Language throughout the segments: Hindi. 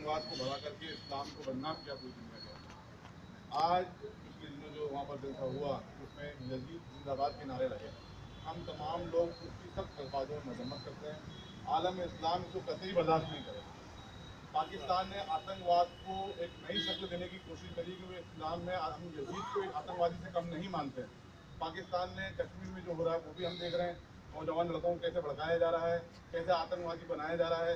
आतंकवाद को बढ़ा करके इस्लाम को बदनाम किया पूरी दुनिया के। आज पिछले दिनों जो वहाँ पर जलसा हुआ उसमें यजीद जिंदाबाद के नारे लगे। हम तमाम लोग उसकी सख्त अल्फाजों में मजम्मत करते हैं। आलम इस्लाम इसको कतई बर्दाश्त नहीं करेगा। पाकिस्तान ने आतंकवाद को एक नई शक्ल देने की कोशिश करी कि वो इस्लाम में हम यजीद को एक आतंकवादी से कम नहीं मानते। पाकिस्तान ने कश्मीर में जो हो रहा है वो भी हम देख रहे हैं, नौजवान लड़कों को कैसे भड़काया जा रहा है, कैसे आतंकवादी बनाया जा रहा है।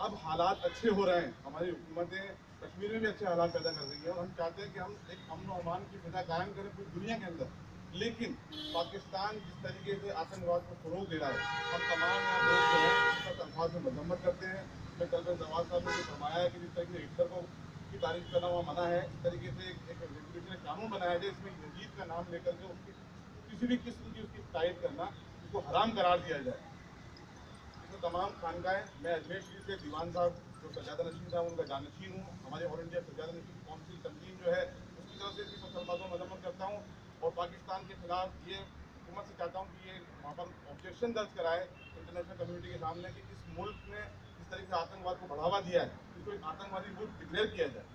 अब हालात अच्छे हो रहे हैं, हमारी हुकूमतें कश्मीर में भी अच्छे हालात पैदा कर रही है और हम चाहते हैं कि हम एक अमन और अमान की फिजा कायम करें पूरी दुनिया के अंदर। लेकिन पाकिस्तान जिस तरीके से आतंकवाद को फरोग दे रहा है, हम तमाम यहाँ लोग जो हैं उसका अल्फाज में मजम्मत करते हैं। मैं कल नवाज साहब ने जो फरमाया है कि जिस तरीके से हिटलर को की तारीफ करना वहाँ मना है, इस तरीके से एक रेगुलेशन कानून बनाया जाए इसमें यजीद का नाम लेकर के उसकी किसी भी किस्म की उसकी तारीफ करना उसको हराम करार दिया जाए। इसमें तमाम खानकाएँ, मैं अजमेर शरीफ से दीवान साहब जो सज्जादा नशीन साहब उनका जानशीन हूँ, हमारे ऑल इंडिया सज्जादा नशीन काउंसिल तंजीम जो है उसकी तरफ से इसकी सख्त मजम्मत करता हूँ और पाकिस्तान के खिलाफ ये हुकूमत से चाहता हूँ कि ये वहाँ पर ऑब्जेक्शन दर्ज कराए इंटरनेशनल कम्युनिटी के सामने कि इस मुल्क ने जिस तरीके से आतंकवाद को बढ़ावा दिया है इसको एक आतंकवादी मुल्क डिक्लेयर किया जाए।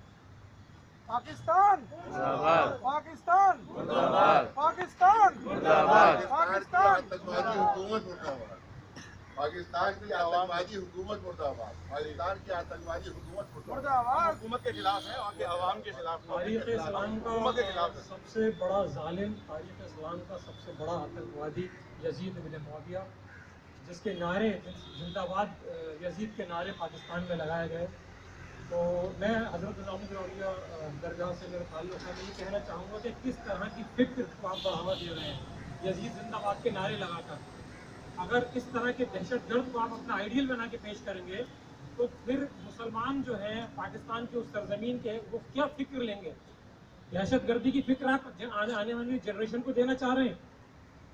पाकिस्तान मुर्दाबाद, पाकिस्तान मुर्दाबाद, पाकिस्तान मुर्दाबाद, पाकिस्तान आतंकवादी हुकूमत मुर्दाबाद, पाकिस्तान की आतंकवादी हुकूमत मुर्दाबाद, पाकिस्तान की आतंकवादी हुकूमत मुर्दाबाद। हुकूमत के खिलाफ है, वहाँ के अवाम के खिलाफ तारीख़ इस्लाम हुकूमत के खिलाफ का है। सबसे बड़ा जालिम, तारीख़ इस्लाम का सबसे बड़ा आतंकवादी यजीद बिन मुआविया, जिसके नारे जिंदाबाद यजीद के नारे पाकिस्तान में लगाए गए। तो मैं हज़रत निज़ामुल औलिया दरगाह से मेरे ताल्लुक़ है, मैं ये कहना चाहूँगा कि किस तरह की फ़िक्र को आप बढ़ावा दे रहे हैं यजीद जिंदाबाद के नारे लगाकर। अगर इस तरह के दहशतगर्द को आप अपना आइडियल बना के पेश करेंगे तो फिर मुसलमान जो है पाकिस्तान के उस सरजमीन के वो क्या फ़िक्र लेंगे? दहशतगर्दी की फ़िक्र आप आने वाली जनरेशन को देना चाह रहे हैं।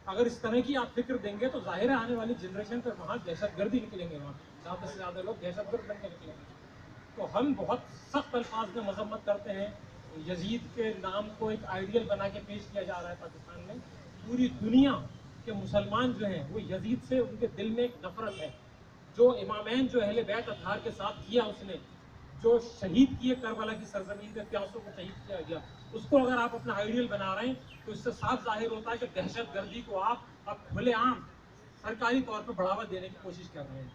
अगर इस तरह की आप फिक्र देंगे तो जाहिर है आने वाली जनरेशन पर वहाँ दहशतगर्दी निकलेंगे, वहाँ ज़्यादा से ज़्यादा लोग दहशतगर्द बनकर निकलेंगे। तो हम बहुत सख्त अल्फाज में मजम्मत करते हैं। यजीद के नाम को एक आइडियल बना के पेश किया जा रहा है पाकिस्तान में। पूरी दुनिया के मुसलमान जो हैं वो यजीद से उनके दिल में एक नफरत है। जो इमामैन जो अहले बैत अतहार के साथ किया उसने, जो शहीद किए करबला की सरजमीन पे प्यासों को शहीद किया गया, उसको अगर आप अपना आइडियल बना रहे हैं तो इससे साफ जाहिर होता है कि दहशतगर्दी को आप अब खुलेआम सरकारी तौर पर बढ़ावा देने की कोशिश कर रहे हैं।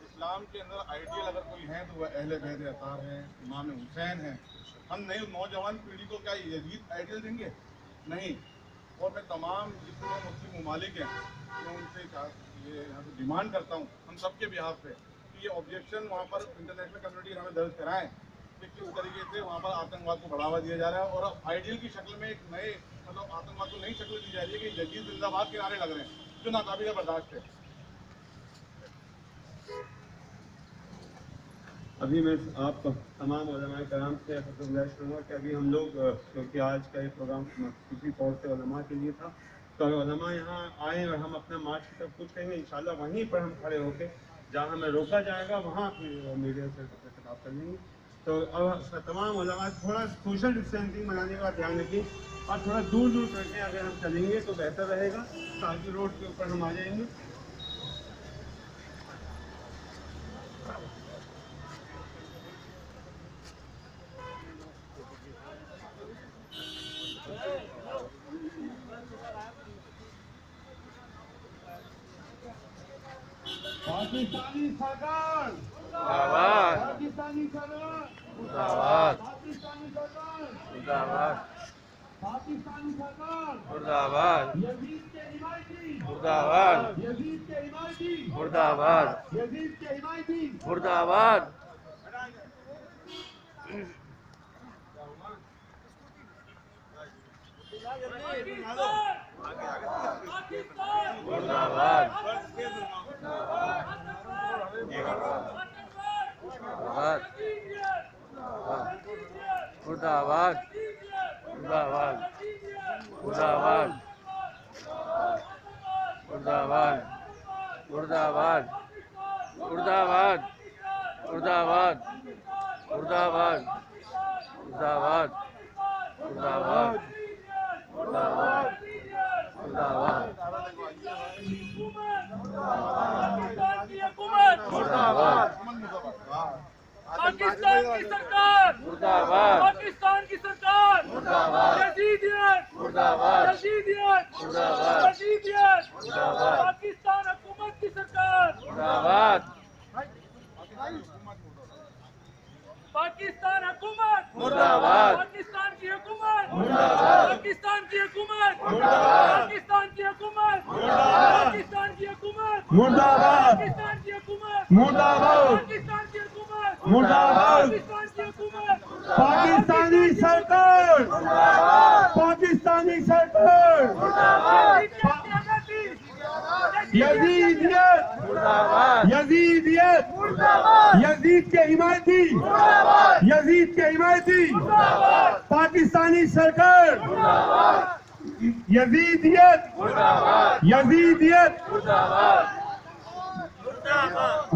इस्लाम के अंदर आइडियल अगर कोई है तो वह अहले बैत अतार है, इमाम हुसैन है। हम नई नौजवान पीढ़ी को क्या यजीद आइडियल देंगे? नहीं। और मैं तमाम जितने मुस्लिम ममालिक हैं मैं उनसे ये यहाँ से डिमांड करता हूँ हम सबके बिहाफ पे कि ये ऑब्जेक्शन वहाँ पर इंटरनेशनल कम्युनिटी हमें दर्ज कराएं कि किस तरीके से वहाँ पर आतंकवाद को बढ़ावा दिया जा रहा है और अब आइडियल की शक्ल में एक नए आतंकवाद को नई शक्ल दी जा रही है कि यजीद जिंदाबाद के नारे लग रहे हैं जो नाकाबिल बर्दाश्त है। अभी मैं आप तमाम उलमा कराम से गुजारिश करूँगा कि अभी हम लोग क्योंकि आज का ये प्रोग्राम किसी तौर से उलमा के लिए था, तो अगर उलमा यहाँ आए और हम अपना मार्च की तरफ कुछ कहेंगे इंशाल्लाह वहीं पर हम खड़े होकर जहाँ हमें रोका जाएगा वहाँ फिर मीडिया से खिताब कर लेंगे। तो अब तमाम उलमा थोड़ा सोशल डिस्टेंसिंग बनाने का ध्यान रखिए और थोड़ा दूर दूर करके अगर हम चलेंगे तो बेहतर रहेगा, ताकि रोड के ऊपर हम आ जाएंगे। पाकिस्तानी सरकार, मुर्दाबाद, पाकिस्तानी सरकार, मुर्दाबाद, पाकिस्तानी सरकार, मुर्दाबाद, पाकिस्तानी सरकार, मुर्दाबाद, यजीद के हिमायती, मुर्दाबाद, यजीद के हिमायती, मुर्दाबाद, यजीद के हिमायती, मुर्दाबाद, मुर्दाबाद, मुर्दाबाद, मुर्दाबाद, मुर्दाबाद, मुर्दाबाद, मुर्दाबाद, मुर्दाबाद, मुर्दाबाद, मुर्दाबाद, मुर्दाबाद, मुर्दाबाद, मुर्दाबाद, मुर्दाबाद, मुर्दाबाद, पाकिस्तान की सरकार मुर्दाबाद पाकिस्तान की सरकार मुर्दाबाद यजीदियत मुर्दाबाद यजीदियत मुर्दाबाद यजीदियत मुर्दाबाद पाकिस्तान हुकूमत की सरकार मुर्दाबाद पाकिस्तान हुकूमत मुर्दाबाद पाकिस्तान की हुकूमत मुर्दाबाद पाकिस्तान की हुकूमत मुर्दाबाद पाकिस्तान की हुकूमत मुर्दाबाद पाकिस्तान की हुकूमत मुर्दाबाद पाकिस्तान की हुकूमत मुर्दाबाद पाकिस्तान की हुकूमत मुर्दाबाद पाकिस्तान की हुकूमत पाकिस्तानी सरकार पाकिस्तानी सरकार यजीदियत मुर्दाबाद यजीदियत यजीद के हिमायती यजीद के हिमायती पाकिस्तानी सरकार यजीदियत यजीदियत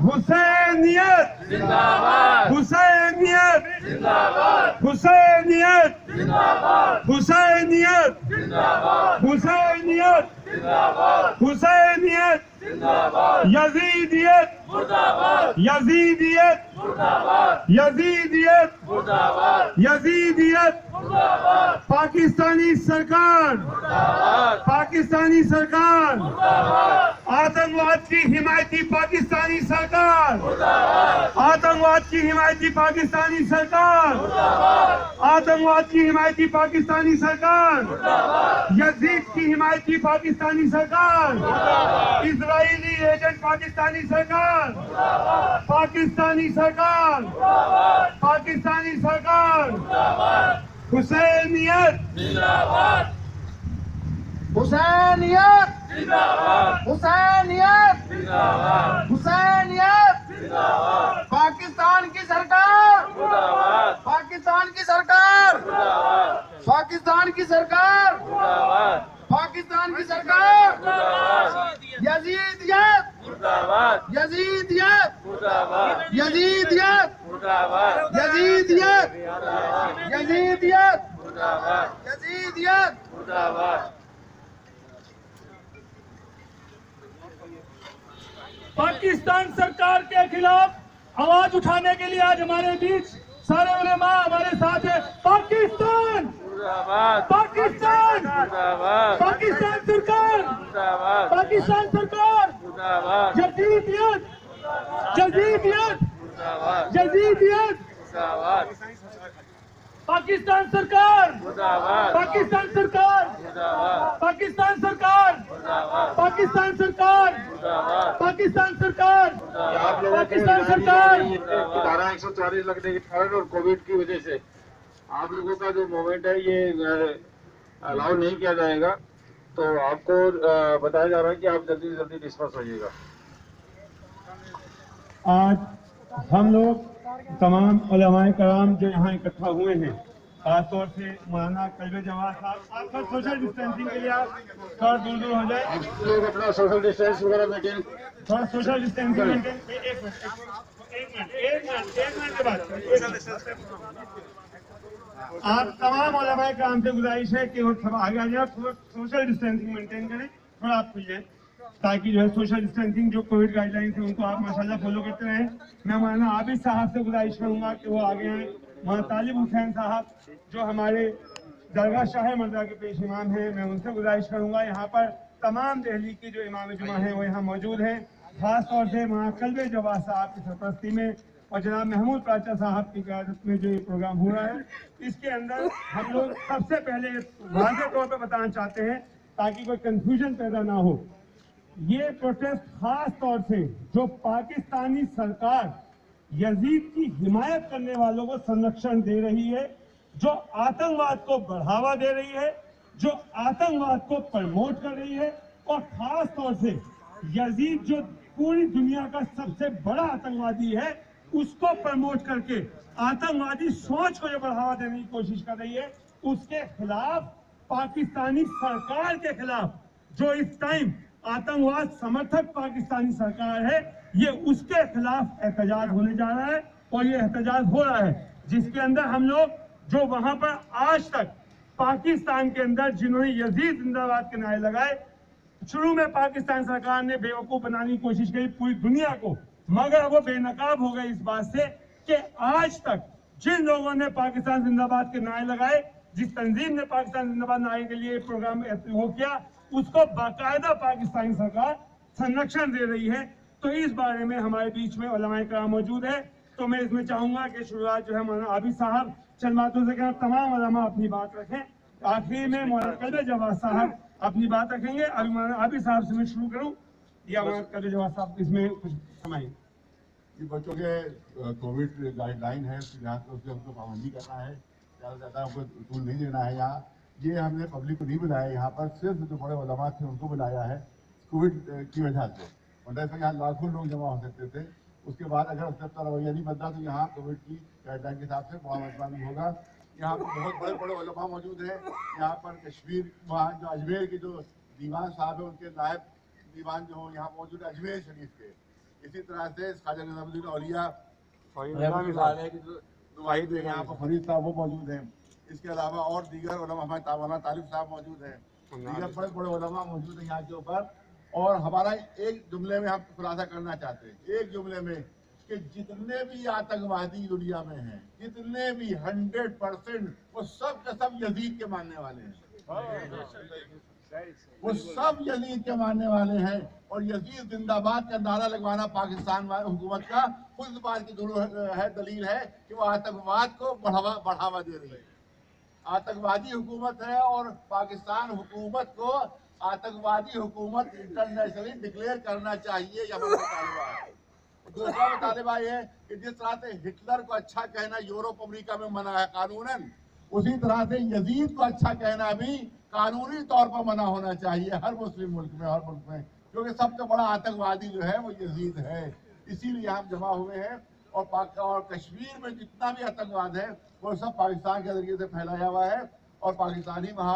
हुसैनियत जिंदाबाद हुसैनियत जिंदाबाद हुसैनियत जिंदाबाद हुसैनियत जिंदाबाद हुसैनियत जिंदाबाद हुसैनियत जिंदाबाद यजीदियत मुर्दाबाद यजीदियत मुर्दाबाद यजीदियत मुर्दाबाद यजीदियत मुर्दाबाद पाकिस्तानी सरकार पाकिस्तानी सरकार आतंकवाद की हिमायती पाकिस्तानी सरकार आतंकवाद की हिमायती पाकिस्तानी सरकार आतंकवाद की हिमायती पाकिस्तानी सरकार यजीद की हिमायती पाकिस्तानी सरकार इजरायली एजेंट पाकिस्तानी सरकार पाकिस्तानी सरकार पाकिस्तानी सरकार हुसैनियत जिंदाबाद हुसैनियत जिंदाबाद हुसैनियत जिंदाबाद हुसैनियत जिंदाबाद पाकिस्तान की सरकार मुर्दाबाद पाकिस्तान की सरकार मुर्दाबाद पाकिस्तान की सरकार मुर्दाबाद पाकिस्तान की सरकार यजीदियत मुर्दाबाद यजीदियत मुर्दाबाद यजीदियत मुर्दाबाद यजीदियत यजीदियत मुर्दाबाद यजीदियत मुर्दाबाद पाकिस्तान सरकार के खिलाफ आवाज उठाने के लिए आज हमारे बीच सारे उलेमा हमारे साथ है। पाकिस्तान मुर्दाबाद पाकिस्तान मुर्दाबाद पाकिस्तान सरकार मुर्दाबाद पाकिस्तान सरकार मुर्दाबाद जदीदियत जदीदियत मुर्दाबाद जदीदियत मुर्दाबाद पाकिस्तान सरकार मुर्दाबाद पाकिस्तान सरकार मुर्दाबाद पाकिस्तान सरकार मुर्दाबाद पाकिस्तान सरकार मुर्दाबाद पाकिस्तान सरकार आप लोगों को पाकिस्तान सरकार धारा 140 लगने के कारण और कोविड की वजह से आप लोगों का जो मूवमेंट है ये अलाउ नहीं किया जाएगा, तो आपको बताया जा रहा है कि आप जल्दी से जल्दी डिस्पर्स होइएगा। आज हम लोग तमाम उलमाए कराम जो यहाँ इकट्ठा हुए हैं, खासतौर से मौलाना कल्बे जवाद साहब, आपका सोशल डिस्टेंसिंग के लिए आप थोड़ा दूर दूर हो जाए, आप लोग अपना सोशल डिस्टेंस वगैरह मेंटेन थोड़ा सोशल डिस्टेंसिंग मेंटेन। एक मिनट के बाद आप तमाम उलमाए कराम से गुजारिश है कि वो सब आगे आ जाए, थोड़ा सोशल डिस्टेंसिंग मेंटेन करें, थोड़ा आप खुल जाए ताकि जो है सोशल डिस्टेंसिंग जो कोविड गाइडलाइंस है उनको आप माशाल्लाह फॉलो करते रहें। मैं मौलाना आबिद साहब से गुजारिश करूंगा कि वो आगे आए। मौलाना तालिब हुसैन साहब जो हमारे दरगाह शाह मर्दा के पेश इमाम हैं, मैं उनसे गुजारिश करूंगा। यहाँ पर तमाम दिल्ली के जो इमाम जुमा हैं वो यहाँ मौजूद हैं, खास तौर से मौलाना कल्बे जवाद साहब की सरपरस्ती में और जनाब महमूद प्राचा साहब की क़यादत में जो ये प्रोग्राम हो रहा है, इसके अंदर हम लोग सबसे पहले वाज़ेह तौर पर बताना चाहते हैं ताकि कोई कंफ्यूजन पैदा ना हो। ये प्रोटेस्ट खास तौर से जो पाकिस्तानी सरकार यजीद की हिमायत करने वालों को संरक्षण दे रही है, जो आतंकवाद को बढ़ावा दे रही है, जो आतंकवाद को प्रमोट कर रही है, और खास तौर से यजीद जो पूरी दुनिया का सबसे बड़ा आतंकवादी है उसको प्रमोट करके आतंकवादी सोच को जो बढ़ावा देने की कोशिश कर रही है, उसके खिलाफ पाकिस्तानी सरकार के खिलाफ जो इस टाइम आतंकवाद समर्थक पाकिस्तानी सरकार है, ये उसके खिलाफ एहतजाज होने जा रहा है। और ये एहतजाज हो रहा है जिसके अंदर हम लोग जो वहां पर आज तक पाकिस्तान के अंदर जिन्होंने यजीद जिंदाबाद के नारे लगाए, शुरू में पाकिस्तान सरकार ने बेवकूफ बनाने की कोशिश की पूरी दुनिया को, मगर वो बेनकाब हो गए इस बात से कि आज तक जिन लोगों ने पाकिस्तान जिंदाबाद के नारे लगाए, जिस तंजीम ने पाकिस्तान जिंदाबाद नारे के लिए प्रोग्राम वो किया, उसको बाकायदा पाकिस्तानी सरकार संरक्षण दे रही है। तो इस बारे में हमारे बीच में उलमाए कराम मौजूद है। तो मैं इसमें चाहूंगा कि शुरुआत जो है मौलाना आबिद साहब चंद बातों से कहना, तमाम उलमा अपनी बात रखें। आखिर में मौलाना कदर जवाद साहब अपनी बात रखेंगे। अभी मौलाना आबिद साहब से मैं शुरू करूं या मौलाना कदर जवाद साहब इसमें कुछ समाएं। ये बच्चों के कोविड गाइडलाइन है, उसके हमको पाबंदी करना है, ज़्यादा से ज़्यादा हमको टूल नहीं देना है। यहाँ ये हमने पब्लिक को नहीं बुलाया, यहाँ पर सिर्फ जो बड़े उलमा थे उनको बुलाया है कोविड की वजह से, वरना इसमें यहाँ लाखों लोग जमा हो सकते थे। उसके बाद अगर उसका रवैया नहीं बदला तो यहाँ कोविड की गाइडलाइन के हिसाब से बड़ा मसला नहीं होगा। यहाँ पर बहुत बड़े बड़े उलमा मौजूद हैं। यहाँ पर कश्मीर वहाँ जो अजमेर के जो दीवान साहब है उनके नायब दीवान जो यहाँ मौजूद है अजमेर शरीफ के, इसी तरह से ख्वाजा निज़ामुद्दीन औलिया वाहिद यहाँ पर फरीद साहब वो मौजूद हैं। इसके अलावा और दीगर उलमा हमारे तावाना तालिब साहब मौजूद हैं, दीगर बड़े बड़े उलमा मौजूद हैं यहाँ के ऊपर। और हमारा एक जुमले में हम खुलासा करना चाहते हैं, एक जुमले में, कि जितने भी आतंकवादी दुनिया में हैं, जितने भी 100% वो सब के सब यजीद के मानने वाले हैं, वो सब यजीद के मानने वाले हैं। और यजीद जिंदाबाद का नारा लगवाना पाकिस्तान हुकूमत का खुद इस बात की दलील है कि वो आतंकवाद को बढ़ावा दे रही है। आतंकवादी हुकूमत है और पाकिस्तान हुकूमत को आतंकवादी हुकूमत इंटरनेशनली डिक्लेयर करना चाहिए। यह हमारा मुतालबा है। दूसरा मुतालबा ये है कि जिस तरह से हिटलर को अच्छा कहना यूरोप अमेरिका में मना है कानूनन, उसी तरह से यजीद को अच्छा कहना भी कानूनी तौर पर मना होना चाहिए हर मुस्लिम मुल्क में, हर मुल्क में, क्योंकि सबसे बड़ा आतंकवादी जो है वो यजीद है। इसीलिए हम जमा हुए हैं। और कश्मीर में जितना भी आतंकवाद है वो सब पाकिस्तान के जरिए से फैलाया हुआ है और पाकिस्तानी वहाँ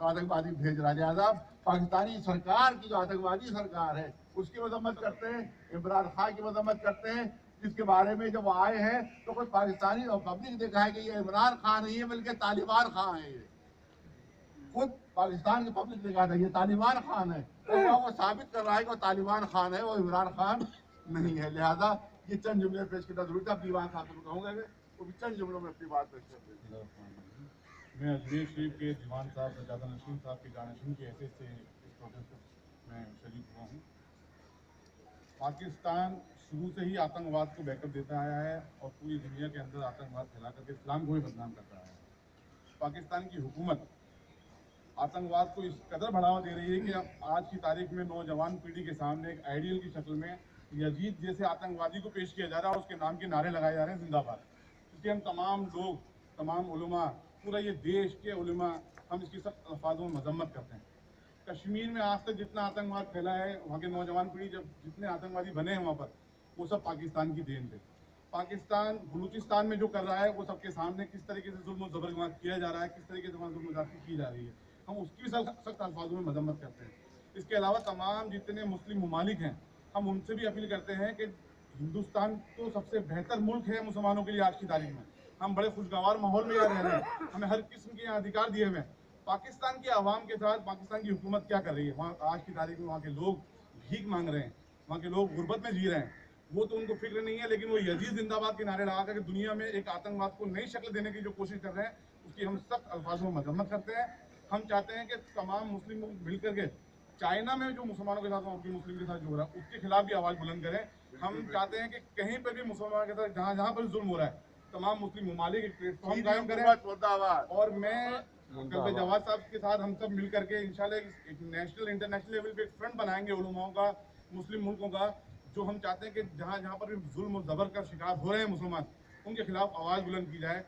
आतंकवादी भेज रहा है। लिहाजा पाकिस्तानी सरकार की जो आतंकवादी सरकार है उसकी मजम्मत करते हैं, इमरान खान की मजम्मत करते हैं, जिसके बारे में जब आए हैं तो कुछ पाकिस्तानी और पब्लिक देखा है कि ये इमरान खान नहीं है बल्कि तालिबान खान है। ये खुद पाकिस्तान की पब्लिक ने कहा था ये तालिबान खान है, तो वो साबित कर रहा है कि वो तालिबान खान है, वो इमरान खान नहीं है। लिहाजा ये चंद जुमले पेश करना जरूरी था। दीवान साहब को कहूँगा कि वो भी चंद जुमलों में अपनी बात पेश करते हैं। मैं अजमेर शरीफ के दीवान साहब सजादा नसीम साहब के जानशीन की हैसियत से इस प्रोजेक्ट में शरीक हुआ हूँ। पाकिस्तान शुरू से ही आतंकवाद को बैकअप देता आया है और पूरी दुनिया के अंदर आतंकवाद फैला करके इस्लाम को भी बदनाम करता है। पाकिस्तान की हुकूमत आतंकवाद को इस कदर बढ़ावा दे रही है कि आज की तारीख में नौजवान पीढ़ी के सामने एक आइडियल की शक्ल में यजीद जैसे आतंकवादी को पेश किया जा रहा है और उसके नाम के नारे लगाए जा रहे हैं जिंदाबाद। इसलिए हम तमाम लोग, तमाम उलमा, पूरा ये देश के उलमा, हम इसकी सब अल्फाजों में मजम्मत करते हैं। कश्मीर में आज तक जितना आतंकवाद फैला है, वहाँ के नौजवान पीढ़ी जब जितने आतंकवादी बने हैं वहाँ पर, वो सब पाकिस्तान की देन थे। पाकिस्तान बलूचिस्तान में जो कर रहा है वो सबके सामने किस तरीके से जुल्म और ज़बर किया जा रहा है, किस तरीके से वहाँ जुल्म ज़्यादती की जा रही है, हम उसकी भी सख्त अल्फाजों में मजम्मत करते हैं। इसके अलावा तमाम जितने मुस्लिम ममालिक हैं, हम उनसे भी अपील करते हैं कि हिंदुस्तान तो सबसे बेहतर मुल्क है मुसलमानों के लिए आज की तारीख में। हम बड़े खुशगवार माहौल में रह रहे हैं, हमें हर किस्म के अधिकार दिए हुए हैं। पाकिस्तान के अवाम के साथ पाकिस्तान की हुकूमत क्या कर रही है? वहाँ आज की तारीख में वहाँ के लोग भीख मांग रहे हैं, वहाँ के लोग गुर्बत में जी रहे हैं, वो तो उनको फिक्र नहीं है। लेकिन वो यजीद जिंदाबाद के नारे लगा कर दुनिया में एक आतंकवाद को नई शक्ल देने की जो कोशिश कर रहे हैं, उसकी हम सख्त अल्फाजों में मजम्मत करते हैं। हम चाहते हैं कि तमाम मुस्लिम मिलकर के चाइना में जो मुसलमानों के साथ मुस्लिम के साथ जो हो रहा है उसके खिलाफ भी आवाज़ बुलंद करें। हम चाहते हैं कि कहीं पर भी मुसलमानों के साथ जहाँ जहाँ पर जुल्म हो रहा है, तमाम मुस्लिम ममालिक एक प्लेटफॉर्म कायम करें। और मैं कल जवाद साहब के साथ हम सब मिल करके इंशाल्लाह एक नेशनल इंटरनेशनल लेवल पे एक फ्रंट बनाएंगे उलमाओं का, मुस्लिम मुल्कों का, जो हम चाहते हैं कि जहाँ जहाँ पर भी जुल्म और ज़बर का शिकार हो रहे हैं मुसलमान, उनके खिलाफ आवाज़ बुलंद की जाए।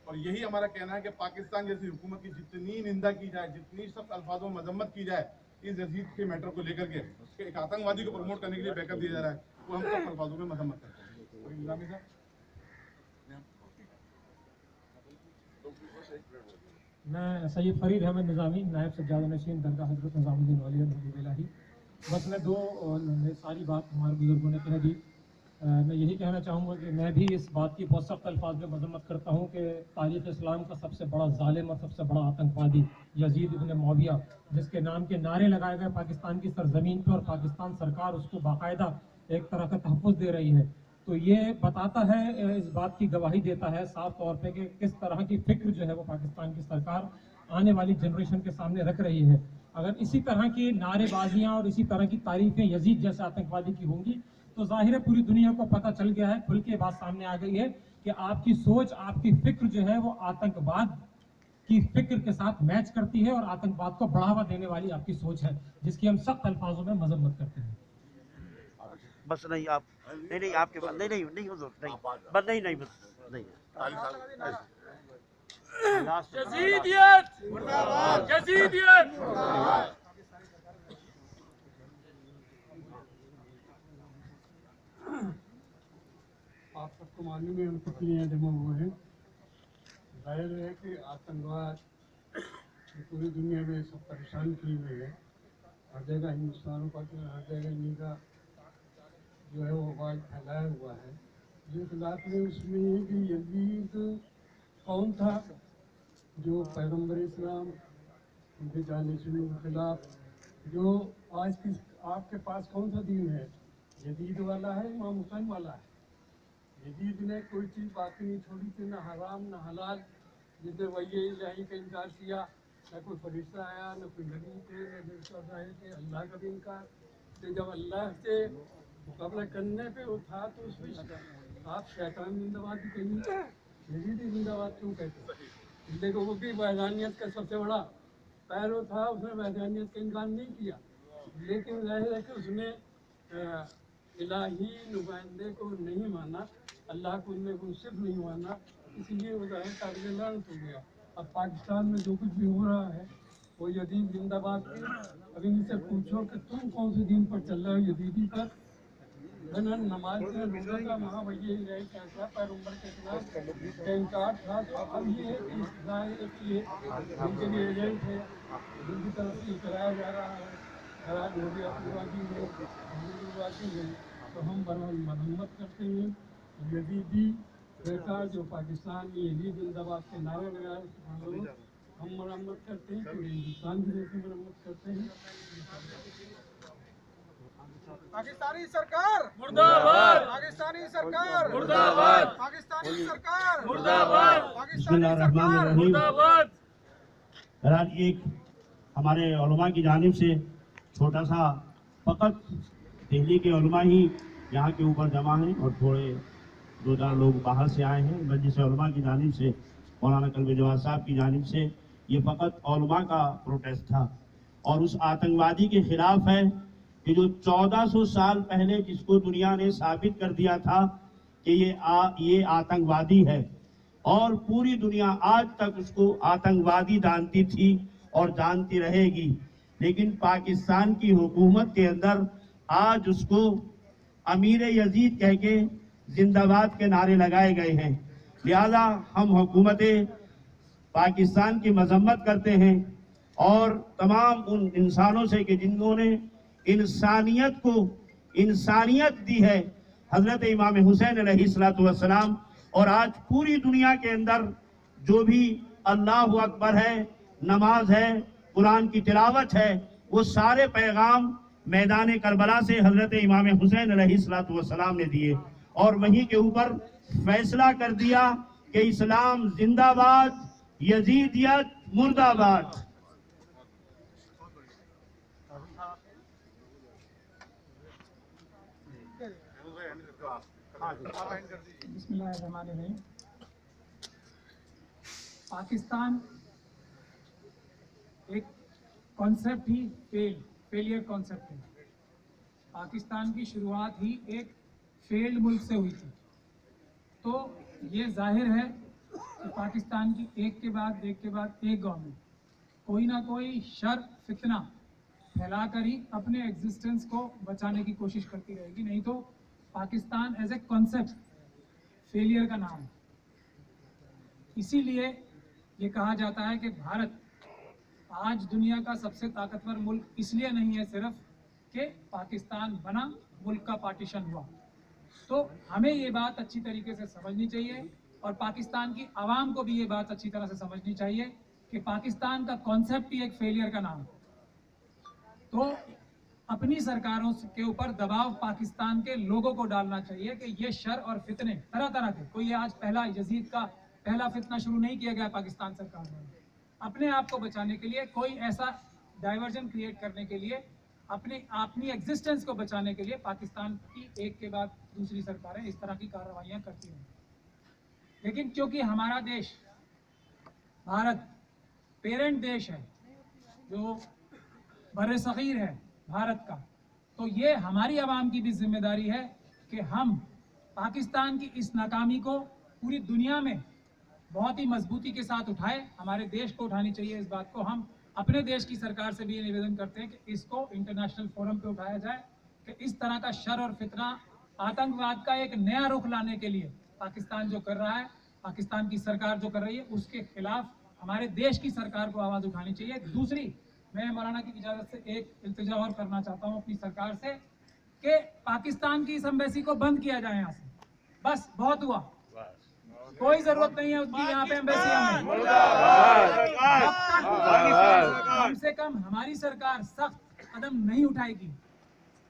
और यही हमारा कहना है कि पाकिस्तान जैसी हुकूमत की जितनी निंदा की जाए, जितनी सख्त अल्फाजों में मजम्मत की जाए इस यजीद के मैटर को लेकर के, उसके एक आतंकवादी को प्रमोट करने के लिए बैकअप दिया जा रहा है, वो हम सब अल्फाजों में मजम्मत करते हैं। निज़ामी साहब, मैं सैयद फरीद अहमद निज़ामी, नायब सज्जाद नशीन दरगाह हज़रत निज़ामुद्दीन औलिया। बस मैं सारी बात हमारे बुजुर्गों ने कह दी। मैं यही कहना चाहूँगा कि मैं भी इस बात की बहुत सख्त अल्फाज में मजम्मत करता हूँ कि तारीख़ इस्लाम का सबसे बड़ा ज़ालिम और सबसे बड़ा आतंकवादी यजीद इब्न मुआविया, जिसके नाम के नारे लगाए गए पाकिस्तान की सरजमीन पर और पाकिस्तान सरकार उसको बाकायदा एक तरह का तहफ़्फ़ुज़ दे रही है, तो ये बताता है, इस बात की गवाही देता है साफ तौर पे कि किस तरह की फिक्र जो है वो पाकिस्तान की सरकार आने वाली जनरेशन के सामने रख रही है। अगर इसी तरह की नारेबाजियां और इसी तरह की तारीफें यजीद जैसे आतंकवादी की होंगी तो जाहिर है पूरी दुनिया को पता चल गया है, खुल के बात सामने आ गई है कि आपकी सोच, आपकी फिक्र जो है वो आतंकवाद की फिक्र के साथ मैच करती है और आतंकवाद को बढ़ावा देने वाली आपकी सोच है, जिसकी हम सख्त अल्फाजों में मजम्मत करते हैं। बस नहीं आप नहीं आपके पास नहीं हुजूर नहीं बस नहीं बस नहीं यजीदियत यजीदियत आप सबको मालूम है हम कितने यहाँ जमा हुए हैं। जाहिर है कि आतंकवाद पूरी दुनिया में सब परेशान किए हुए है। हर जगह हिंदुस्तान का हर जगह इन्हीं का जो है वो आवाज़ फैलाया हुआ है। जो खिलाफ में उसमें ये कि यजीद कौन था जो पैगम्बर इस्लाम उनके जानशीनों के खिलाफ, जो आज की आपके पास कौन सा दीन है, यजीद वाला है इमाम हुसैन वाला है। यजीद ने कोई चीज़ बाकी नहीं छोड़ी थी, ना हराम ना हलाल, जिसने वही इलाही का इनकार किया, न कोई फरिश्ता आया, न कोई नबी थे, न थे, अल्लाह का भी इनकार। तो जब अल्लाह से मुकाबला करने पे वो था तो उसमें आप शैतान जिंदाबाद भी कहेंगे, यजीदी जिंदाबाद क्यों कहते? देखो वो भी वैधानियत का सबसे बड़ा पैरो था, उसने वैधानियत का इनकार नहीं किया, लेकिन जाहिर है कि उसने इलाही नुमाइंदे को नहीं माना, अल्लाह को उनमें सिर्फ नहीं माना, इसलिए वो जाहिर काबिल लानत हो गया। अब पाकिस्तान में जो कुछ भी हो रहा है वो यजीद जिंदाबाद के। अब इनसे पूछो कि तुम कौन से दिन पर चल रहे हो, यजीदी पर? मैंने नमाज में रोजा का वहाँ वही कैसा पैगम्बर के खिलाफ इनकार था। तो अब ये जिनके भी एजेंट है जिनकी तरफ से कराया जा रहा है, खराज हो गया है, तो हम मरम्मत करते हैं। यजीदी सरकार जो पाकिस्तान में यजीद जिंदाबाद के नारे लगाए हम मरम्मत करते हैं, पूरे हिंदुस्तान की जैसे मरम्मत करते हैं। पाकिस्तानी सरकार मुर्दाबाद, पाकिस्तानी सरकार मुर्दाबाद, पाकिस्तानी सरकार मुर्दाबाद, पाकिस्तानी सरकार मुर्दाबाद। बहरहाल एक हमारे उलमा की जानिब से छोटा सा फ़कत दिल्ली के उलमा ही यहाँ के ऊपर जमा हैं और थोड़े 2-4 लोग बाहर से आए हैं। मजलिस उलमा की जानिब से मौलाना कल्बे जवाद साहब की जानिब से ये फ़कत उलमा का प्रोटेस्ट था और उस आतंकवादी के ख़िलाफ़ है कि जो 1400 साल पहले जिसको दुनिया ने साबित कर दिया था कि ये आतंकवादी है और पूरी दुनिया आज तक उसको आतंकवादी जानती थी और जानती रहेगी, लेकिन पाकिस्तान की हुकूमत के अंदर आज उसको अमीर यजीद कह के जिंदाबाद के नारे लगाए गए हैं। लिहाजा हम हुकूमत पाकिस्तान की मजम्मत करते हैं और तमाम उन इंसानों से कि जिन्होंने इंसानियत को इंसानियत दी है, हजरत इमाम हुसैन अलैहिस्सलातु वस्सलाम, और आज पूरी दुनिया के अंदर जो भी अल्लाहु अकबर है, नमाज है, कुरान की तिलावत है, वो सारे पैगाम मैदान करबला से हजरत इमाम हुसैन अलैहिस्सलातु वस्सलाम ने दिए और वहीं के ऊपर फैसला कर दिया कि इस्लाम जिंदाबाद, यजीदियत मुर्दाबाद। बिस्मिल्लाहिर्रहमानिर्रहीम। पाकिस्तान एक कॉन्सेप्ट ही फेलियर कॉन्सेप्ट है। पाकिस्तान की शुरुआत ही एक फेल्ड मुल्क से हुई थी, तो ये जाहिर है कि पाकिस्तान की एक के बाद एक गवर्नमेंट कोई ना कोई शर फितना फैलाकर ही अपने एग्जिस्टेंस को बचाने की कोशिश करती रहेगी, नहीं तो Pakistan as a concept failure का नाम है। इसीलिए ये कहा जाता है कि भारत आज दुनिया का सबसे ताकतवर मुल्क इसलिए नहीं है सिर्फ कि पाकिस्तान बना, मुल्क का पार्टीशन हुआ। तो हमें ये बात अच्छी तरीके से समझनी चाहिए और पाकिस्तान की आवाम को भी ये बात अच्छी तरह से समझनी चाहिए कि पाकिस्तान का कॉन्सेप्ट ही एक फेलियर का नाम है। तो अपनी सरकारों के ऊपर दबाव पाकिस्तान के लोगों को डालना चाहिए कि ये शर और फितने तरह तरह के, कोई ये आज पहला यजीद का पहला फितना शुरू नहीं किया गया पाकिस्तान सरकार ने। अपने आप को बचाने के लिए, कोई ऐसा डाइवर्जन क्रिएट करने के लिए, अपनी एग्जिस्टेंस को बचाने के लिए पाकिस्तान की एक के बाद दूसरी सरकारें इस तरह की कार्रवाइयां करती हैं। लेकिन क्योंकि हमारा देश भारत पेरेंट देश है, जो बर्र-ए-सग़ीर है भारत का, तो ये हमारी आवाम की भी जिम्मेदारी है कि हम पाकिस्तान की इस नाकामी को पूरी दुनिया में बहुत ही मजबूती के साथ उठाए। हमारे देश को उठानी चाहिए इस बात को। हम अपने देश की सरकार से भी ये निवेदन करते हैं कि इसको इंटरनेशनल फोरम पे उठाया जाए कि इस तरह का शर और फितना, आतंकवाद का एक नया रुख लाने के लिए पाकिस्तान जो कर रहा है, पाकिस्तान की सरकार जो कर रही है, उसके खिलाफ हमारे देश की सरकार को आवाज़ उठानी चाहिए। दूसरी, मैं मौलाना की इजाज़त से एक इल्तिजा और करना चाहता हूँ अपनी सरकार से कि पाकिस्तान की इस एम्बेसी को बंद किया जाए यहाँ से। बस बहुत हुआ, कोई जरूरत नहीं है उसकी यहाँ पे एम्बेसी में। कम से कम हमारी सरकार सख्त कदम नहीं उठाएगी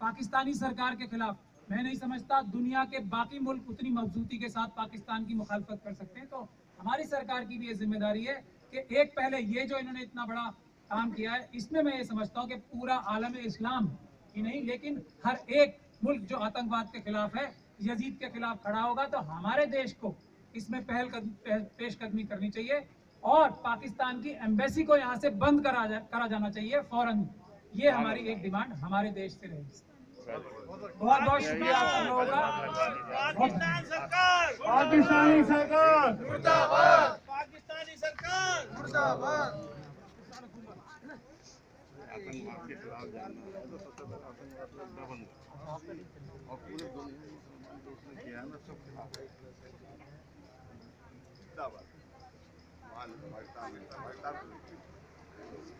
पाकिस्तानी सरकार के खिलाफ, मैं नहीं समझता दुनिया के बाकी मुल्क उतनी मजबूती के साथ पाकिस्तान की मुखालफत कर सकते हैं। तो हमारी सरकार की भी ये जिम्मेदारी है कि एक पहले ये जो इन्होंने इतना बड़ा काम किया है, इसमें मैं ये समझता हूँ कि पूरा आलम इस्लाम ही नहीं, लेकिन हर एक मुल्क जो आतंकवाद के खिलाफ है, यजीद के खिलाफ खड़ा होगा, तो हमारे देश को इसमें पेशकदमी करनी चाहिए और पाकिस्तान की एम्बेसी को यहाँ से बंद करा जाना चाहिए फौरन। ये हमारी एक डिमांड हमारे देश से रहेगी। बहुत बहुत शुक्रिया आप सब लोगों का। पाकिस्तानी सरकार मुर्दाबाद, पाकिस्तानी सरकार मुर्दाबाद।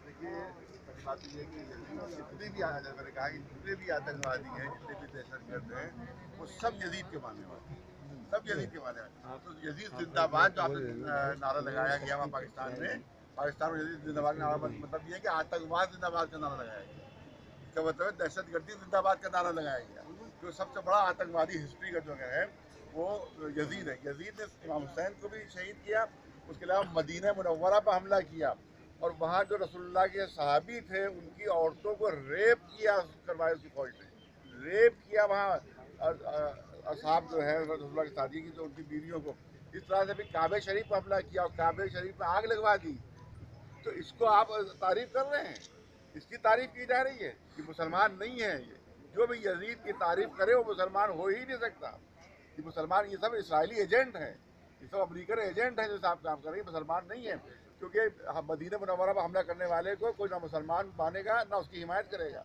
देखिए, बात ये है कि जितने भी मैंने कहा कि जितने भी आतंकवादी हैं, जितने भी दहशतगर्द हैं, वो सब यजीद के मानने वाले हैं, सब यजीद के मानने वाले। तो यजीद जिंदाबाद जो आपने नारा लगाया गया वहाँ पाकिस्तान में, पाकिस्तान में यजीद जिंदाबाद का नारा, मतलब ये है कि आतंकवाद जिंदाबाद का नारा लगाया गया। इसका मतलब है दहशतगर्दी जिंदाबाद का नारा लगाया गया। जो सबसे बड़ा आतंकवादी हिस्ट्री का जो है वो यजीद है। यजीद ने इमाम हुसैन को भी शहीद किया, उसके अलावा मदीना मुनव्वरा पर हमला किया और वहाँ जो रसूलुल्लाह के सहाबी थे उनकी औरतों को रेप किया, करवाया उसकी फौज ने रेप किया वहाँ असहाब जो है रसूलुल्लाह की शादी की, तो उनकी बीवियों को इस तरह से भी काबे शरीफ पर हमला किया और काबे शरीफ में आग लगवा दी। तो इसको आप तारीफ कर रहे हैं, इसकी तारीफ की जा रही है कि मुसलमान नहीं है। ये जो भी यजीद की तारीफ करे वो मुसलमान हो ही नहीं सकता। ये मुसलमान, ये सब इसराइली एजेंट हैं, ये सब अमेरिकन एजेंट हैं जो साहब काम कर रहे हैं, मुसलमान नहीं है। क्योंकि मदीना मुनव्वरा पर हमला करने वाले को कोई ना मुसलमान मानेगा ना उसकी हिमायत करेगा।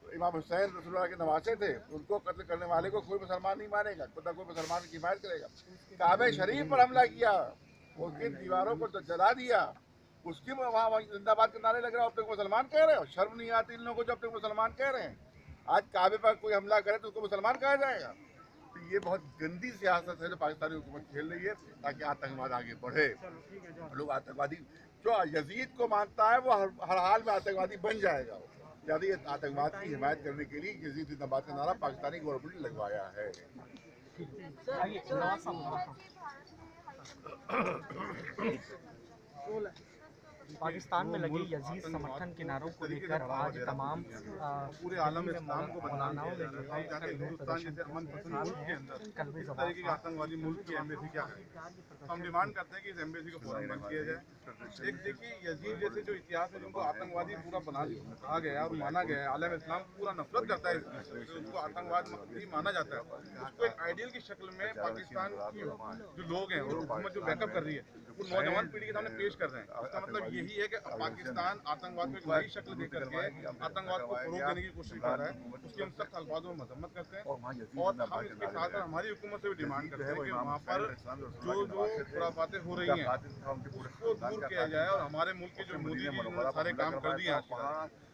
तो इमाम हुसैन रसूलुल्लाह के नवासे थे, उनको कत्ल करने वाले को कोई मुसलमान नहीं मानेगा, ना कोई मुसलमान की हिमायत करेगा। काबे शरीफ पर हमला किया, उसकी दीवारों को जला दिया, उसकी वहाँ जिंदाबाद के नारे लग रहे हो, अब तक मुसलमान कह रहे हो। शर्म नहीं आती इन लोगों को जब तक मुसलमान कह रहे हैं। आज काबे पर कोई हमला करे तो उसको मुसलमान कहा जाएगा। तो ये बहुत गंदी सियासत है जो पाकिस्तानी हुकूमत खेल रही है ताकि आतंकवाद आगे बढ़े। लोग आतंकवादी जो यजीद को मानता है वो हर हाल में आतंकवादी बन जाएगा। यदि आतंकवाद की हिमायत करने के लिए यजीद जिंदाबाद का नारा पाकिस्तानी गवर्नमेंट ने लगवाया है। पाकिस्तान में लगे यजीद समर्थन किनारों को लेकर आज तमाम पूरे आलम इस्लाम को बदनाम किया जा रहा है। हम चाहते हैं हिंदुस्तान जैसे अमन पसंद मुल्क के अंदर इस तरीके के आतंकवादी मुल्क की एम्बेसी क्या है। हम डिमांड करते हैं कि इस एम्बेसी को फौरन बंद किया जाए। एक देखिए, यजीद जैसे जो इतिहास है जिनको आतंकवादी पूरा कहा गया और माना गया है, आलम इस्लाम पूरा नफरत करता है, उसको आतंकवाद भी माना जाता है, उसको एक आइडियल की शक्ल में पाकिस्तान की जो लोग हैं और हुकूमत जो बैकअप कर रही है वो नौजवान पीढ़ी के सामने पेश कर रहे हैं। इसका मतलब यही है कि पाकिस्तान आतंकवाद को एक नई शक्ल दे करके आतंकवाद को फरोग देने की कोशिश कर रहा है। उसकी हम सख्त अल्फाजों में मजम्मत करते हैं और हम इसके साथ हमारी हुकूमत से भी डिमांड करते हैं कि वहाँ पर जो खुराफातें हो रही हैं उसको दूर किया जाए और हमारे मुल्क के जो मोदी जी उन्होंने सारे काम कर दिए हैं,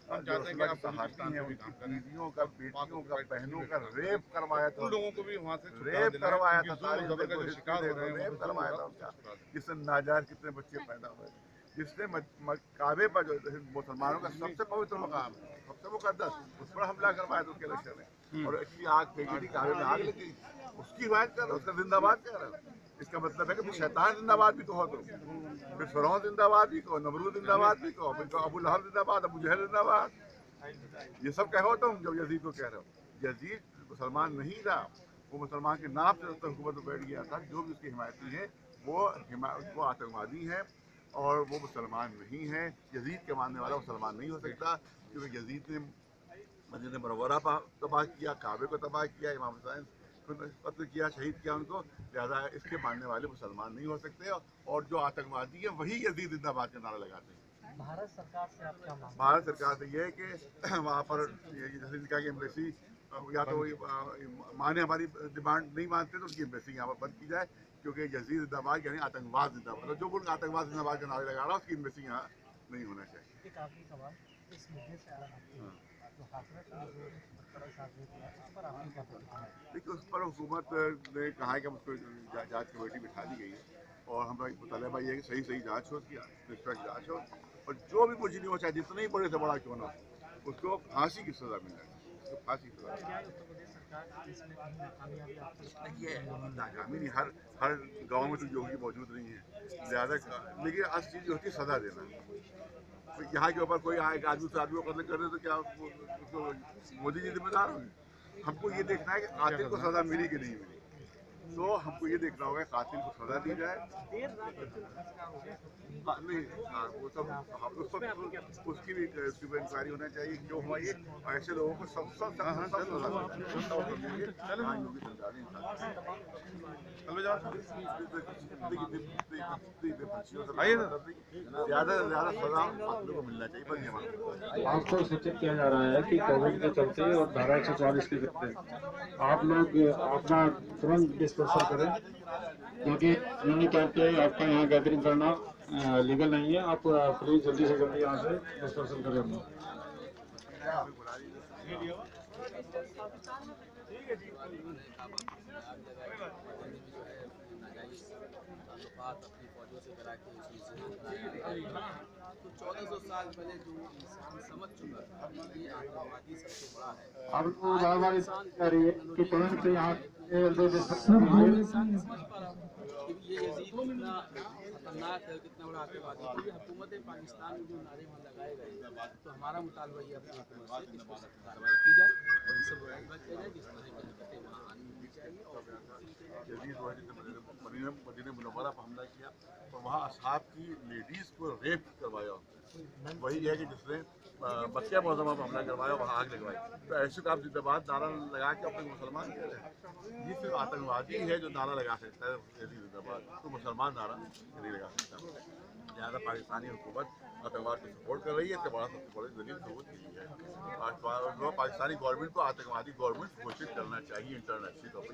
हम चाहते हैं कि आप पाकिस्तान में भी काम करें। बीवियों का, बेटियों का, बहनों का रेप करवाया था, उन लोगों को भी वहाँ से रेप करवाया था, जबर का जो शिकार हो रहे हैं रेप करवाया था उनका, जिससे नाजायज कितने बच्चे पैदा हुए। जिसने काबे पर जो मुसलमानों का सबसे पवित्र मकाम है, सबसे मुकद्दस, उस पर हमला करवाया तो उसके इलेक्शन है और इसकी आग फेंकी थी, काबे में आग लगी, उसकी हिमायत कर रहे हो, उसका जिंदाबाद कर रहे हो। इसका मतलब है कि फिर शैतान जिंदाबाद भी कहो, तो फिर फिरौन जिंदाबाद भी कहो, नमरूद जिंदाबाद भी कहो, फिर अबू लहब जिंदाबाद, अबू जहल जिंदाबाद, ये सब कहो तुम जब यजीद को कह रहे हो। यजीद मुसलमान नहीं था, वो मुसलमान के नाम से हुकूमत में बैठ गया था। जो भी उसकी हिमायती है वो आतंकवादी है और वो मुसलमान नहीं है। यजीद के मानने वाला मुसलमान नहीं हो सकता, क्योंकि यजीद ने मदीना मुनव्वरा तबाह किया, काबे को तबाह किया, इमाम हुसैन को कत्ल किया, शहीद किया उनको। लिहाजा इसके मानने वाले मुसलमान नहीं हो सकते और जो आतंकवादी है वही यजीद जिंदाबाद का नारा लगाते हैं। भारत सरकार से आप क्या मांगते हैं? भारत सरकार से ये है कि वहाँ पर जैसे इनका की एम्बेसी या तो माने हमारी डिमांड नहीं मानते तो उनकी एम्बेसी यहाँ पर बंद की जाए, क्योंकि यजीद जिंदाबाद यानी आतंकवाद जिंदाबाद, जो मुल्क आतंकवाद जिंदाबाद का नारे लगा रहा है उसकी एम्बेसी यहाँ नहीं होना चाहिए। एक आखिरी सवाल इस मुद्दे से अलग हटके जो हाथरस में जो बड़ा साजिश है उस पर आपकी क्या प्रतिक्रिया है? देखिए, उस पर हुकूमत ने कहा है कि उसको जांच कमेटी बिठा दी गई है और हमारा मुतालबा ये है कि सही सही जांच हो, उसकी निष्पक्ष जांच हो और जो भी कुछ नहीं हो, चाहे जितना ही बड़े से बड़ा क्यों ना हो, उसको फांसी की सजा मिल जाए, उसको फांसी की सजा। ये नाकामी नहीं, हर गांव में तो योगी मौजूद नहीं है, ज़्यादा लेकिन असली चीज़ होती है सजा देना। तो यहाँ के ऊपर कोई एक आदमी से आदमी को कत्ल कर दे तो क्या उसको मोदी जी जिम्मेदार होंगे? हमको ये देखना है कि कातिल को सजा मिली कि नहीं मिली, तो हमको ये देखना होगा कातिल को सजा दी जाए। नहीं, वो सब उसकी भी इंक्वायरी होना चाहिए, क्यों हुआ ये, ऐसे लोगों को सब ज़्यादा से ज़्यादा सजा को मिलना चाहिए। आपको सूचित किया जा रहा है कि कोविड के चलते और धारा 144 के चलते आप लोग अपना तुरंत डिस्पर्सल करें, क्योंकि उन्होंने कैंप पे आपका यहाँ गैदरिंग करना लीगल नहीं है। आप प्लीज जल्दी से जल्दी यहाँ से डिस्पर्सल करें अपना। अपनी फौजों से करा के तो 1400 साल पहले जो इंसान समझ चुका था कि आतंकवादी सबसे बड़ा है। अब वो बार-बार कह रही है कि तुरंत से यहाँ ये यजीद कितना खतरनाक है, कितना बड़ा आतंकवादी है। हुकूमत पाकिस्तान में जो नारे वहाँ लगाए गए, तो हमारा मुतालबा ये अपनी हुकूमत से इस पर सख्त कार्रवाई की जाए और इनसे मुआवजा किया जाए, जिस तरह की हरकतें वहाँ आनी होनी चाहिए। और मदीना मुनव्वरा पर हमला किया और वहाँ असहाब की लेडीज़ को रेप करवाया, वही है कि जिसने मक्का मुअज़्ज़मा पर हमला करवाया, वहाँ आग लगवाई। तो ऐसे को आप जिंदाबाद नारा लगा के अपने मुसलमान कह रहे हैं। ये सिर्फ आतंकवादी है जो नारा लगा सकता है जिंदाबाद, तो मुसलमान नारा नहीं लगा सकता। लिहाजा पाकिस्तानी हुकूमत आतंकवाद को सपोर्ट कर रही है, इससे बड़ा सबसे बड़ी दलील सबूत की है। पाकिस्तानी गवर्नमेंट को आतंकवादी गवर्नमेंट घोषित करना चाहिए इंटरनेशनल तौर पर।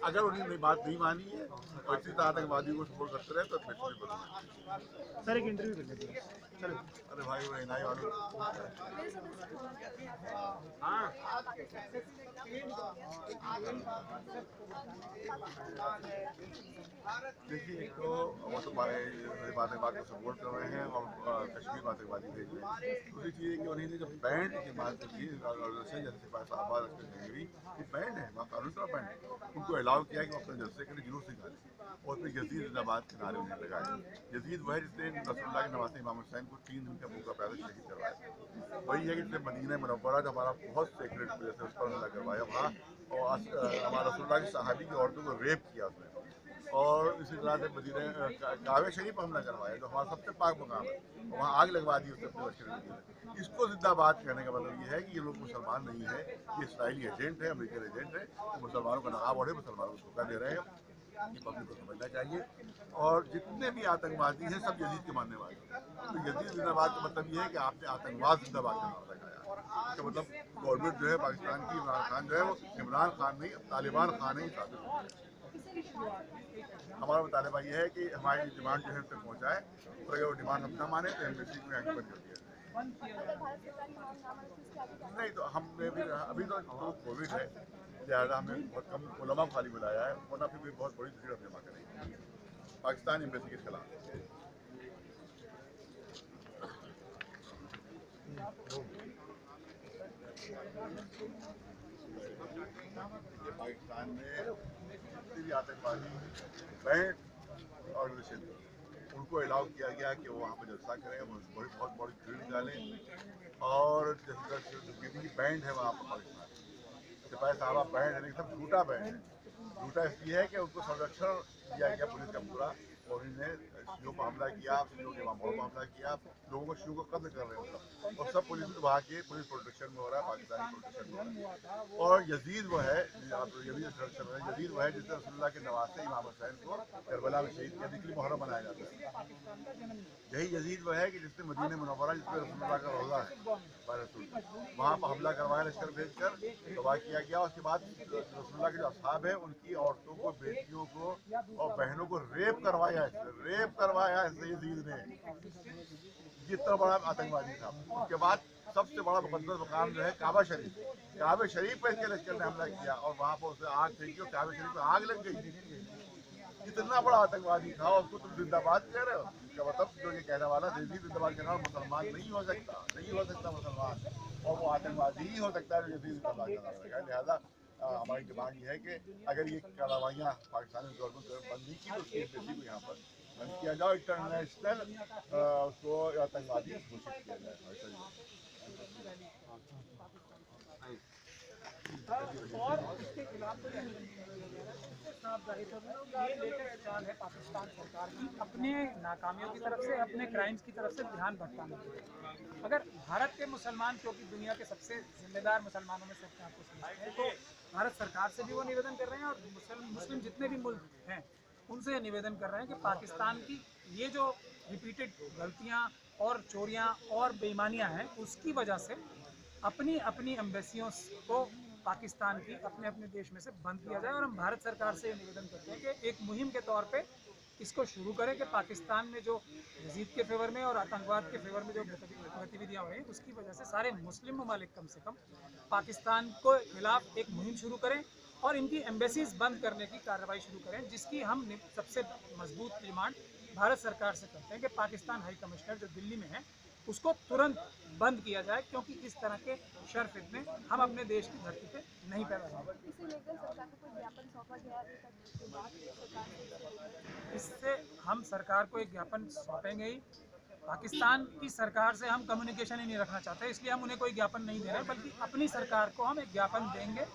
अगर उन्होंने बात नहीं मानी है और इसी तरह आतंकवादी को सपोर्ट करते रहे तो सर एक इंटरव्यू कर लीजिए। अरे भाई वो इनाई वालों देखिए, एक तो वो तो आतंकवाद को सपोर्ट कर रहे हैं और कश्मीर में आतंकवादी भेज रहे हैं। दूसरी चीज़ है कि उन्होंने जो बैंड की बात की जैसे आबाद बैंड है, वहाँ कानून का बैंड है, उनको अलाउ किया कि वो अपने जलसे के लिए जुलूस निकाले और फिर यजीद जिंदाबाद के नारे उन्हें लगाए। यजीद वह जिसने रसूलुल्लाह के नवासे इमाम हुसैन को 3 दिन का भूखा प्यासा शहीद करवाया। वही है कि जिसने मदीना मुनव्वरा जो हमारा बहुत सेक्रेट प्लेस है उस पर हमला करवाया वहाँ, और हमारा रसूलुल्लाह की सहाबी की औरतों को रेप किया उसने। और इसी तरह से मदीना काबे शरीफ पर हमला करवाया जो हमारा सबसे पाक मकाम है, वहाँ आग लगवा दी उसने अपने लश्कर की। इसको जिंदाबाद कहने का मतलब ये है कि ये लोग मुसलमान नहीं है, ये इसराइली एजेंट है, अमेरिकन एजेंट है, तो मुसलमानों का नकाब ओढ़े मुसलमानों को धोखा दे रहे हैं। ये पब्लिक को समझना चाहिए। और जितने भी आतंकवादी हैं सब यजीद के मानने वाले हैं। तो यजीद जिंदाबाद का मतलब ये है कि आपने आतंकवाद जिंदाबाद का नारा लगाया। इसका मतलब गवर्नमेंट जो है पाकिस्तान की, इमरान खान जो है वो इमरान खान नहीं तालिबान खान नहीं साबित हो। हमारा मुतालबा ये है कि हमारी डिमांड जो है तक पहुँचाए और अगर वो डिमांड हम न माने तो एम्बेसी में आगे बंद कर दिया जाए। नहीं तो हमने भी अभी तो कोविड है, लिहाजा हमने बहुत कम उलमा खाली बुलाया है, वरना फिर भी बहुत बड़ी भीड़ हम जमा करेंगे। पाकिस्तान एम्बेसी के खिलाफ। पाकिस्तान में जितने भी आतंकवादी बैंड ऑर्गेनाइजेशन उनको अलाउ किया गया कि वो वहाँ पर जलसा करें, बहुत बड़ी भीड़ निकालें और जितनी बैंड है वहाँ पर पाकिस्तान सिपाही साहबा बैंड है, लेकिन सब झूठा बैंड है। झूठा इसलिए है कि उनको संरक्षण दिया गया पुलिस का पूरा, और उन्होंने शियों पर हमला किया, शियों के मामलों पर हमला किया, लोगों को शियों को कत्ल कर रहे हैं और सब पुलिस विभाग के पुलिस प्रोटेक्शन में हो रहा है, पाकिस्तानी प्रोटेक्शन में हो रहा है। और यजीद वो है, यजीद वो है जिसने रसूलुल्लाह के नवासे इमाम हुसैन को करबला में शहीद किया, जिसके लिए मुहर्रम मनाया जाता है। यही यजीद वो है कि जिसने मदीने मुनव्वरा जिसमें रसूलुल्लाह का रोज़ा है वहाँ पर हमला करवाया, लश्कर भेजकर तबाह किया गया। उसके बाद रसूलुल्लाह के जो असहाब है उनकी औरतों को, बेटियों को और बहनों को रेप करवाया है यजीद ने, जितना बड़ा आतंकवादी था। उसके बाद सबसे बड़ा मुकद्दस मकाम जो है काबा शरीफ पर इसके लश्कर ने हमला किया और वहाँ पर उसे आग फेंकी और काबा शरीफ में आग लग गई। इतना बड़ा आतंकवादी था और उसको तुम जिंदाबाद कह रहे हो? इसका मतलब जो ये कहने वाला यजीद जिंदाबाद कहने वाला मुसलमान नहीं हो सकता मुसलमान, और वो आतंकवादी ही हो सकता है जो यजीद जिंदाबाद कहना रहेगा। लिहाजा हमारी डिमांड ये है कि अगर ये कार्रवाइयाँ पाकिस्तानी गवर्नमेंट बंद नहीं की तो उसकी एम्बेसी को यहाँ पर बंद किया जाए, इंटरनेशनल उसको आतंकवादी घोषित किया जाए। और इसके खिलाफ ये लेटेस्ट चाल है पाकिस्तान सरकार की अपने नाकामियों की तरफ से, अपने क्राइम्स की तरफ से ध्यान भटकाने की। अगर भारत के मुसलमान, क्योंकि दुनिया के सबसे जिम्मेदार मुसलमानों में से अपने आपको समझते हैं, तो भारत सरकार से भी वो निवेदन कर रहे हैं और मुस्लिम जितने भी मुल्क हैं उनसे निवेदन कर रहे हैं कि पाकिस्तान की ये जो रिपीटेड गलतियाँ और चोरियाँ और बेईमानियाँ हैं उसकी वजह से अपनी एम्बेसियों को पाकिस्तान की अपने देश में से बंद किया जाए। और हम भारत सरकार से निवेदन करते हैं कि एक मुहिम के तौर पे इसको शुरू करें कि पाकिस्तान में जो यजीद के फेवर में और आतंकवाद के फेवर में जो गतिविधियाँ हो रही हैं उसकी वजह से सारे मुस्लिम ममालिक कम से कम पाकिस्तान को खिलाफ एक मुहिम शुरू करें और इनकी एम्बेसीज बंद करने की कार्रवाई शुरू करें, जिसकी हम सबसे मजबूत डिमांड भारत सरकार से करते हैं कि पाकिस्तान हाई कमिश्नर जो दिल्ली में है उसको तुरंत बंद किया जाए, क्योंकि इस तरह के शर फितने हम अपने देश की धरती पे नहीं पैदा होंगे। इससे हम सरकार को एक ज्ञापन सौंपेंगे ही। पाकिस्तान की सरकार से हम कम्युनिकेशन ही नहीं रखना चाहते, इसलिए हम उन्हें कोई ज्ञापन नहीं दे रहे, बल्कि अपनी सरकार को हम एक ज्ञापन देंगे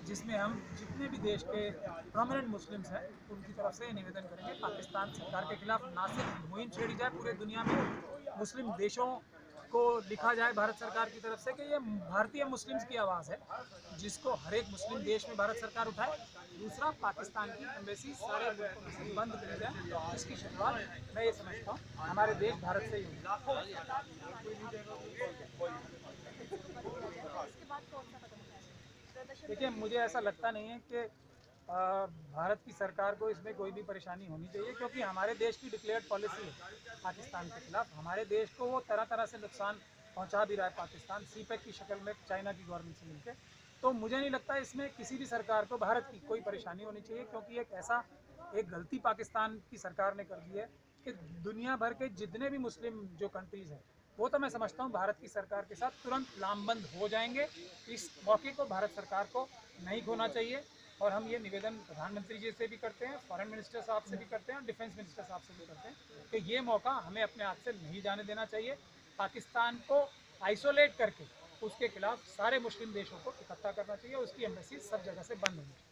जिसमें हम जितने भी देश के प्रोमिनेंट मुस्लिम्स हैं उनकी तरफ से निवेदन करेंगे पाकिस्तान सरकार के खिलाफ ना सिर्फ मुहिम छेड़ी जाए, पूरे दुनिया में मुस्लिम देशों को लिखा जाए भारत सरकार की तरफ से कि ये भारतीय मुस्लिम्स की आवाज़ है जिसको हर एक मुस्लिम देश में भारत सरकार उठाए। दूसरा, पाकिस्तान की एम्बेसी सारे मुल्कों में से बंद कर जाए, जिसकी शुरुआत मैं ये समझता हूँ हमारे देश भारत से ही होगी। देखिए, मुझे ऐसा लगता नहीं है कि भारत की सरकार को इसमें कोई भी परेशानी होनी चाहिए, क्योंकि हमारे देश की डिक्लेयर्ड पॉलिसी है पाकिस्तान के खिलाफ। हमारे देश को वो तरह तरह से नुकसान पहुंचा भी रहा है पाकिस्तान, सीपेक की शक्ल में चाइना की गवर्नमेंट से मिलकर। तो मुझे नहीं लगता इसमें किसी भी सरकार को भारत की कोई परेशानी होनी चाहिए, क्योंकि एक गलती पाकिस्तान की सरकार ने कर दी है कि दुनिया भर के जितने भी मुस्लिम जो कंट्रीज़ हैं वो तो मैं समझता हूँ भारत की सरकार के साथ तुरंत लामबंद हो जाएंगे। इस मौके को भारत सरकार को नहीं खोना चाहिए, और हम ये निवेदन प्रधानमंत्री जी से भी करते हैं, फॉरेन मिनिस्टर साहब से भी करते हैं और डिफेंस मिनिस्टर साहब से भी करते हैं कि ये मौका हमें अपने हाथ से नहीं जाने देना चाहिए। पाकिस्तान को आइसोलेट करके उसके खिलाफ सारे मुस्लिम देशों को इकट्ठा करना चाहिए, उसकी एम्बेसी सब जगह से बंद होनी चाहिए।